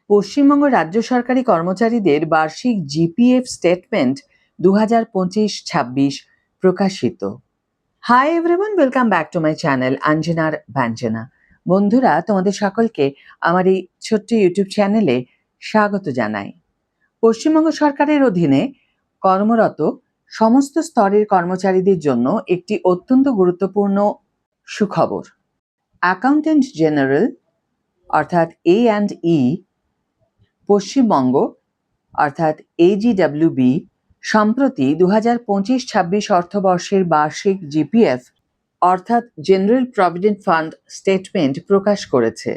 পশ্চিমবঙ্গ রাজ্য সরকারি কর্মচারীদের বার্ষিক জিপিএফ স্টেটমেন্ট 2025-26 প্রকাশিত। Hi everyone, welcome back to my channel অঞ্জনার ব্যঞ্জনা। বন্ধুরা, তোমাদের সকলকে আমার এই ছোট্ট ইউটিউব চ্যানেলে স্বাগত জানাই। পশ্চিমবঙ্গ সরকারের অধীনে কর্মরত সমস্ত স্তরের কর্মচারীদের জন্য একটি অত্যন্ত গুরুত্বপূর্ণ সুখবর। অ্যাকাউন্ট্যান্ট জেনারেল অর্থাৎ A&E পশ্চিমবঙ্গ অর্থাৎ AGWB সম্প্রতি 2025-26 অর্থবর্ষের বার্ষিক জিপিএফ অর্থাৎ জেনারেল প্রভিডেন্ট ফান্ড স্টেটমেন্ট প্রকাশ করেছে।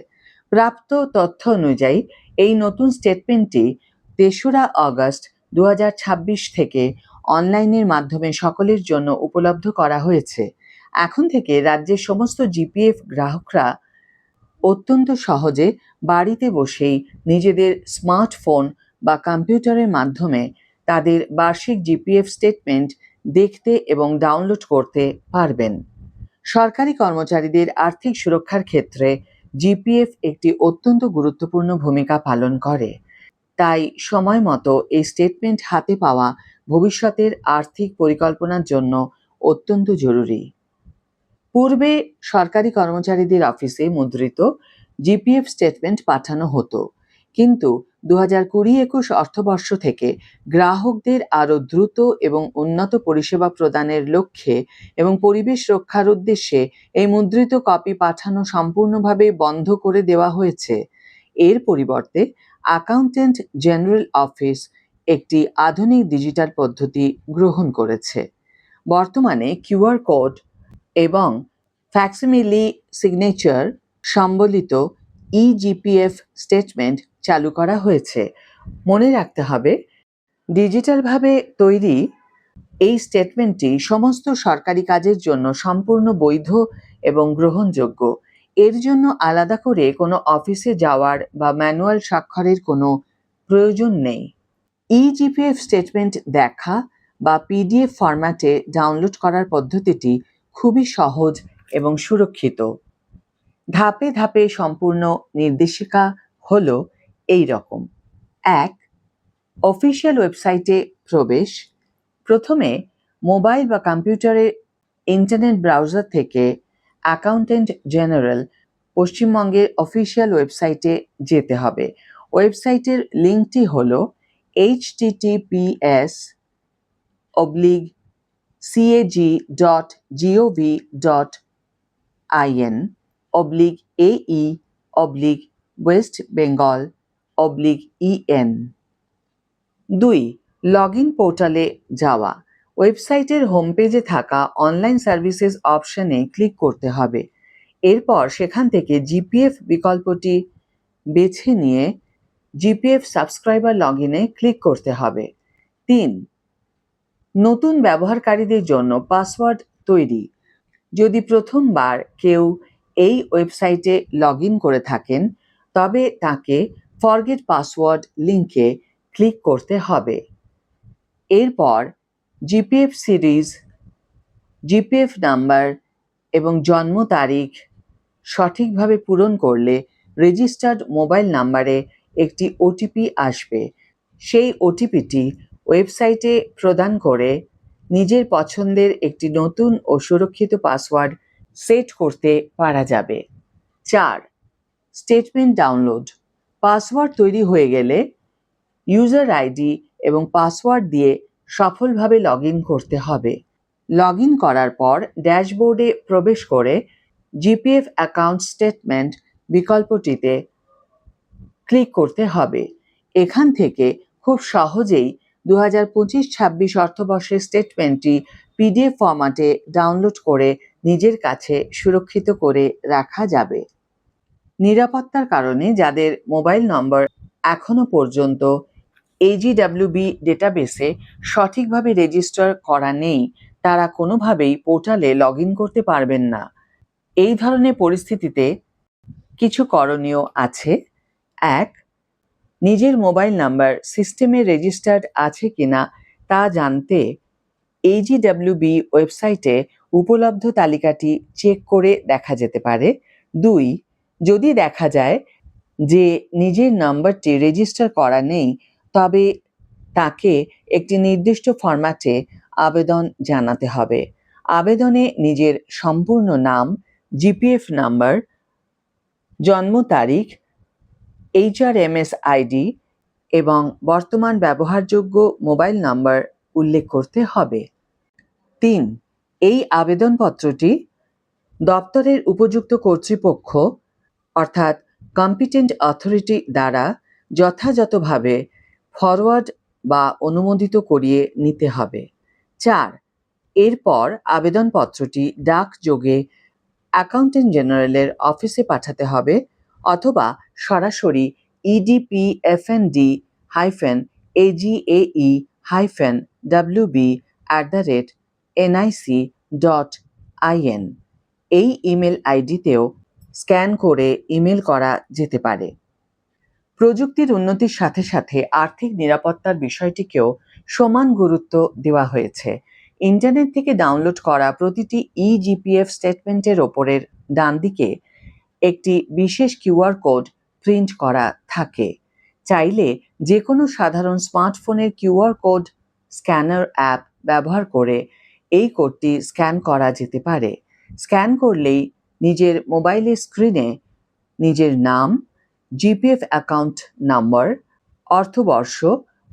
প্রাপ্ত তথ্য অনুযায়ী এই নতুন স্টেটমেন্টটি 3রা আগস্ট 2026 থেকে অনলাইনের মাধ্যমে সকলের জন্য উপলব্ধ করা হয়েছে। এখন থেকে রাজ্যের সমস্ত জিপিএফ গ্রাহকরা অত্যন্ত সহজে বাড়িতে বসেই নিজেদের স্মার্টফোন বা কম্পিউটারের মাধ্যমে তাদের বার্ষিক জিপিএফ স্টেটমেন্ট দেখতে এবং ডাউনলোড করতে পারবেন। সরকারি কর্মচারীদের আর্থিক সুরক্ষার ক্ষেত্রে জিপিএফ একটি অত্যন্ত গুরুত্বপূর্ণ ভূমিকা পালন করে। তাই সময় মতো এই স্টেটমেন্ট হাতে পাওয়া ভবিষ্যতের আর্থিক পরিকল্পনার জন্য অত্যন্ত জরুরি। পূর্বে সরকারি কর্মচারীদের অফিসে মুদ্রিত জিপিএফ স্টেটমেন্ট পাঠানো হতো, কিন্তু 2020-21 অর্থবর্ষ থেকে গ্রাহকদের আরও দ্রুত এবং উন্নত পরিষেবা প্রদানের লক্ষ্যে এবং পরিবেশ রক্ষার উদ্দেশ্যে এই মুদ্রিত কপি পাঠানো সম্পূর্ণভাবে বন্ধ করে দেওয়া হয়েছে। এর পরিবর্তে অ্যাকাউন্ট্যান্ট জেনারেল অফিস একটি আধুনিক ডিজিটাল পদ্ধতি গ্রহণ করেছে। বর্তমানে কিউআর কোড এবং ফ্যাক্সিমিলি সিগনেচার সম্বলিত ইজিপিএফ স্টেটমেন্ট চালু করা হয়েছে। মনে রাখতে হবে, ডিজিটালভাবে তৈরি এই স্টেটমেন্টটি সমস্ত সরকারি কাজের জন্য সম্পূর্ণ বৈধ এবং গ্রহণযোগ্য। এর জন্য আলাদা করে কোনো অফিসে যাওয়ার বা ম্যানুয়াল স্বাক্ষরের কোনো প্রয়োজন নেই। ইজিপিএফ স্টেটমেন্ট দেখা বা পিডিএফ ফরম্যাটে ডাউনলোড করার পদ্ধতিটি খুবই সহজ এবং সুরক্ষিত। ধাপে ধাপে সম্পূর্ণ নির্দেশিকা হলো এই রকম। 1. অফিসিয়াল ওয়েবসাইটে প্রবেশ। প্রথমে মোবাইল বা কম্পিউটারে ইন্টারনেট ব্রাউজার থেকে অ্যাকাউন্ট্যান্ট জেনারেল পশ্চিমবঙ্গের অফিসিয়াল ওয়েবসাইটে যেতে হবে। ওয়েবসাইটের লিঙ্কটি হলো https://ae/west-bengal/en। 2. লগ ইন পোর্টালে যাওয়া। ওয়েবসাইটের হোম পেজে থাকা অনলাইন সার্ভিসেস অপশনে ক্লিক করতে হবে। এরপর সেখান থেকে জিপিএফ বিকল্পটি বেছে নিয়ে জিপিএফ সাবস্ক্রাইবার লগ ইনে ক্লিক করতে হবে। 3. নতুন ব্যবহারকারীদের জন্য পাসওয়ার্ড তৈরি। যদি প্রথমবার কেউ এই ওয়েবসাইটে লগ ইন করে থাকেন, তবে তাকে ফরগেট পাসওয়ার্ড লিঙ্কে ক্লিক করতে হবে। এরপর জিপিএফ সিরিজ, জিপিএফ নাম্বার এবং জন্ম তারিখ সঠিকভাবে পূরণ করলে রেজিস্টার্ড মোবাইল নাম্বারে একটি ওটিপি আসবে। সেই ওটিপিটি ওয়েবসাইটে প্রদান করে নিজের পছন্দের একটি নতুন ও সুরক্ষিত পাসওয়ার্ড সেট করতে পারা যাবে। 4. Statement download. পাসওয়ার্ড তৈরি হয়ে গেলে ইউজার আইডি এবং পাসওয়ার্ড দিয়ে সফলভাবে লগ ইন করতে হবে। লগ ইন করার পর ড্যাশবোর্ডে প্রবেশ করে জিপিএফ অ্যাকাউন্ট স্টেটমেন্ট বিকল্পটিতে ক্লিক করতে হবে। এখান থেকে খুব সহজেই 2025-26 অর্থবর্ষের স্টেটমেন্টটি পিডিএফ ফরম্যাটে ডাউনলোড করে নিজের কাছে সুরক্ষিত করে রাখা যাবে। নিরাপত্তার কারণে যাদের মোবাইল নম্বর এখনো পর্যন্ত AGWB ডেটাবেসে সঠিকভাবে রেজিস্টার করা নেই, তারা কোনোভাবেই পোর্টালে লগ ইন করতে পারবেন না। এই ধরনের পরিস্থিতিতে কিছু করণীয় আছে। 1. নিজের মোবাইল নাম্বার সিস্টেমে রেজিস্টার্ড আছে কিনা তা জানতে AGWB ওয়েবসাইটে উপলব্ধ তালিকাটি চেক করে দেখা যেতে পারে। 2. যদি দেখা যায় যে নিজের নাম্বারটি রেজিস্টার করা নেই, তবে তাকে একটি নির্দিষ্ট ফরম্যাটে আবেদন জানাতে হবে। আবেদনে নিজের সম্পূর্ণ নাম, জিপিএফ নাম্বার, জন্ম তারিখ, HRMS আইডি এবং বর্তমান ব্যবহারযোগ্য মোবাইল নাম্বার উল্লেখ করতে হবে। 3. এই আবেদনপত্রটি দপ্তরের উপযুক্ত কর্তৃপক্ষ অর্থাৎ কম্পিটেন্ট অথরিটি দ্বারা যথাযথভাবে ফরওয়ার্ড বা অনুমোদিত করিয়ে নিতে হবে। 4. এরপর আবেদনপত্রটি ডাকযোগে অ্যাকাউন্টেন্ট জেনারেলের অফিসে পাঠাতে হবে অথবা সরাসরি edpfnd-agae-wb@nic.in এই ইমেল আইডিতেও স্ক্যান করে ইমেল করা যেতে পারে। প্রযুক্তির উন্নতির সাথে সাথে আর্থিক নিরাপত্তার বিষয়টিকেও সমান গুরুত্ব দেওয়া হয়েছে। ইন্টারনেট থেকে ডাউনলোড করা প্রতিটি জিপিএফ স্টেটমেন্টের ওপরের ডান দিকে একটি বিশেষ কিউআর কোড প্রিন্ট করা থাকে। চাইলে যে কোনো সাধারণ স্মার্টফোনের কিউআর কোড স্ক্যানার অ্যাপ ব্যবহার করে এই কোডটি স্ক্যান করা যেতে পারে। স্ক্যান করলেই নিজের মোবাইলের স্ক্রিনে নিজের নাম, জিপিএফ অ্যাকাউন্ট নাম্বার, অর্থবর্ষ,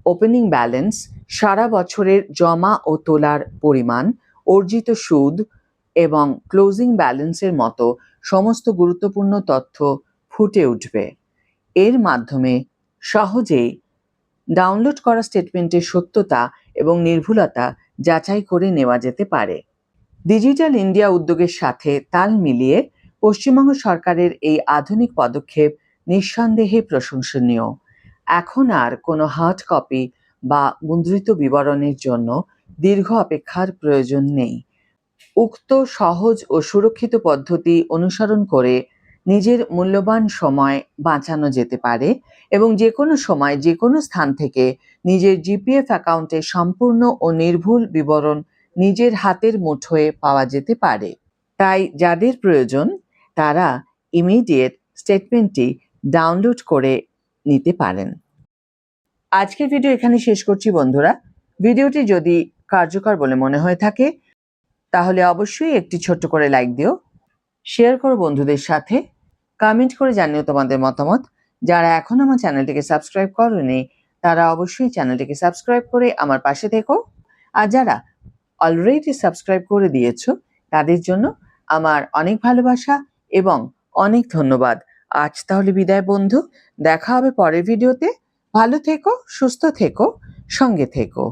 ওপেনিং ব্যালেন্স, সারা বছরের জমা ও তোলার পরিমাণ, অর্জিত সুদ এবং ক্লোজিং ব্যালেন্সের মতো সমস্ত গুরুত্বপূর্ণ তথ্য ফুটে উঠবে। এর মাধ্যমে সহজেই ডাউনলোড করা স্টেটমেন্টের সত্যতা এবং নির্ভুলতা যাচাই করে নেওয়া যেতে পারে। ডিজিটাল ইন্ডিয়া উদ্যোগের সাথে তাল মিলিয়ে পশ্চিমবঙ্গ সরকারের এই আধুনিক পদক্ষেপ নিঃসন্দেহে প্রশংসনীয়। এখন আর কোনো হার্ড কপি বা মুদ্রিত বিবরণের জন্য দীর্ঘ অপেক্ষার প্রয়োজন নেই। উক্ত সহজ ও সুরক্ষিত পদ্ধতি অনুসরণ করে নিজের মূল্যবান সময় বাঁচানো যেতে পারে এবং যে কোনো সময় যে কোনো স্থান থেকে নিজের জিপিএফ অ্যাকাউন্টের সম্পূর্ণ ও নির্ভুল বিবরণ নিজের হাতের মুঠোয় পাওয়া যেতে পারে। তাই যাদের প্রয়োজন তারা ইমিডিয়েট স্টেটমেন্টটি ডাউনলোড করে নিতে পারেন। আজকের ভিডিও এখানে শেষ করছি বন্ধুরা। ভিডিওটি যদি কার্যকর বলে মনে হয়ে থাকে তাহলে অবশ্যই একটি ছোট্ট করে লাইক দিও, শেয়ার করো বন্ধুদের সাথে, কমেন্ট করে জানিও তোমাদের মতামত। যারা এখন আমার চ্যানেলটিকে সাবস্ক্রাইব করোনি তারা অবশ্যই চ্যানেলটিকে সাবস্ক্রাইব করে আমার পাশে থেকো, আর যারা অলরেডি সাবস্ক্রাইব করে দিয়েছো তাদের জন্য আমার অনেক ভালোবাসা এবং অনেক ধন্যবাদ। আজ তাহলে বিদায় বন্ধু, দেখা হবে পরের ভিডিওতে। ভালো থেকো, সুস্থ থেকো, সঙ্গে থেকো।